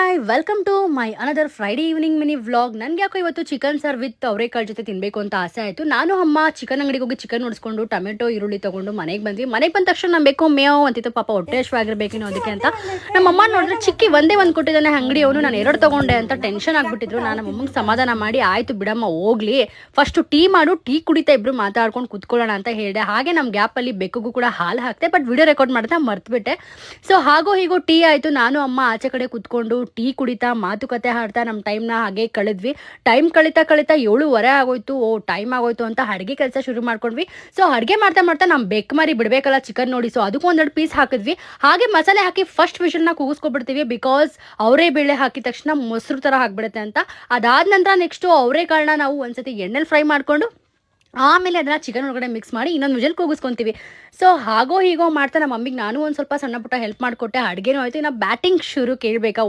Hi welcome to my another Friday evening mini vlog. ನನಗೆ ಯಾಕೋ ಇವತ್ತು ಚಿಕನ್ ಸರ್ ವಿತ್ ಅವರೆಕಾಳು ಜೊತೆ ತಿನ್ನಬೇಕು ಅಂತ ಆಸೆ ಆಯಿತು. ನಾನು ಅಮ್ಮ ಚಿಕನ್ ಅಂಗಡಿಗೆ ಹೋಗಿ ಚಿಕನ್ ನೋಡಿಸ್ಕೊಂಡು ಟೊಮೆಟೊ ಈರುಳ್ಳಿ ತೊಗೊಂಡು ಮನೆಗೆ ಬಂದ್ವಿ. ಮನೆಗೆ ಬಂದ ತಕ್ಷಣ ನಾನು ಬೇಕು ಮೇವು ಅಂತಿತ್ತು, ಪಾಪ ಹೊಟ್ಟೆ ಹಶ್ವಾಗಿರ್ಬೇಕೇನೋ ಅದಕ್ಕೆ ಅಂತ. ನಮ್ಮ ಅಮ್ಮ ನೋಡಿದ್ರೆ ಚಿಕ್ಕಿ ಒಂದೇ ಒಂದು ಕೊಟ್ಟಿದ್ದಾನೆ ಅಂಗಡಿಯವನು, ನಾನು ಎರಡು ತೊಗೊಂಡೆ ಅಂತ ಟೆನ್ಷನ್ ಆಗಿಬಿಟ್ಟಿದ್ರು. ನಾನು ನಮ್ಮಮ್ಮಗೆ ಸಮಾಧಾನ ಮಾಡಿ ಆಯಿತು ಬಿಡಮ್ಮ ಹೋಗ್ಲಿ, ಫಸ್ಟು ಟೀ ಮಾಡು, ಟೀ ಕುಡಿತಾ ಇಬ್ರು ಮಾತಾಡ್ಕೊಂಡು ಕುತ್ಕೊಳ್ಳೋಣ ಅಂತ ಹೇಳಿದೆ. ಹಾಗೆ ನಮ್ಮ ಗ್ಯಾಪಲ್ಲಿ ಬೆಕ್ಕಿಗೂ ಕೂಡ ಹಾಲು ಹಾಕ್ತೆ, ಬಟ್ ವಿಡಿಯೋ ರೆಕಾರ್ಡ್ ಮಾಡ್ತಾ ಮರ್ತ್ಬಿಟ್ಟೆ. ಸೊ ಹಾಗೋ ಹೀಗೋ ಟೀ ಆಯಿತು. ನಾನು ಅಮ್ಮ ಆಚೆ ಕಡೆ ಕುತ್ಕೊಂಡು ಟೀ ಕುಡಿತಾ ಮಾತುಕತೆ ಹಾಡ್ತಾ ನಮ್ಮ ಟೈಮ್ನ ಹಾಗೆ ಕಳೆದ್ವಿ. ಟೈಮ್ ಕಳೀತಾ 7:30 ಆಗೋಯ್ತು. ಟೈಮ್ ಆಗೋಯ್ತು ಅಂತ ಅಡುಗೆ ಕೆಲಸ ಶುರು ಮಾಡ್ಕೊಂಡ್ವಿ. ಸೊ ಅಡುಗೆ ಮಾಡ್ತಾ ಮಾಡ್ತಾ ನಮ್ಮ ಬೆಕ್ ಮರಿ ಬಿಡಬೇಕಲ್ಲ ಚಿಕನ್ ನೋಡಿ, ಸೊ ಅದಕ್ಕೂ ಒಂದೆರಡು ಪೀಸ್ ಹಾಕಿದ್ವಿ. ಹಾಗೆ ಮಸಾಲೆ ಹಾಕಿ ಫಸ್ಟ್ ವಿಷಲ್ನ ಕೂಗಿಸ್ಕೊಬಿಡ್ತೀವಿ, ಬಿಕಾಸ್ ಅವರೇ ಬೇಳೆ ಹಾಕಿದ ತಕ್ಷಣ ಮೊಸರು ಥರ ಹಾಕ್ಬಿಡುತ್ತೆ ಅಂತ. ಅದಾದ ನಂತರ ನೆಕ್ಸ್ಟು ಅವರೆಕಾಳನ್ನ ನಾವು ಒಂದ್ಸತಿ ಎಣ್ಣೆಲಿ ಫ್ರೈ ಮಾಡಿಕೊಂಡು ಆಮೇಲೆ ಅದನ್ನ ಚಿಕನ್ ಒಳಗಡೆ ಮಿಕ್ಸ್ ಮಾಡಿ ಇನ್ನೊಂದು ವಿಜಲ್ ಕೂಗಿಸ್ಕೊತೀವಿ. ಸೊ ಹಾಗೋ ಹೀಗೋ ಮಾಡ್ತಾ ನಮ್ಮ ಮಮ್ಮಿಗೆ ನಾನು ಒಂದು ಸ್ವಲ್ಪ ಸಣ್ಣ ಪುಟ್ಟ ಹೆಲ್ಪ್ ಮಾಡಿಕೊಟ್ಟೆ. ಅಡುಗೆನೂ ಆಯಿತು. ಇನ್ನು ಬ್ಯಾಟಿಂಗ್ ಶುರು ಕೇಳಬೇಕಾ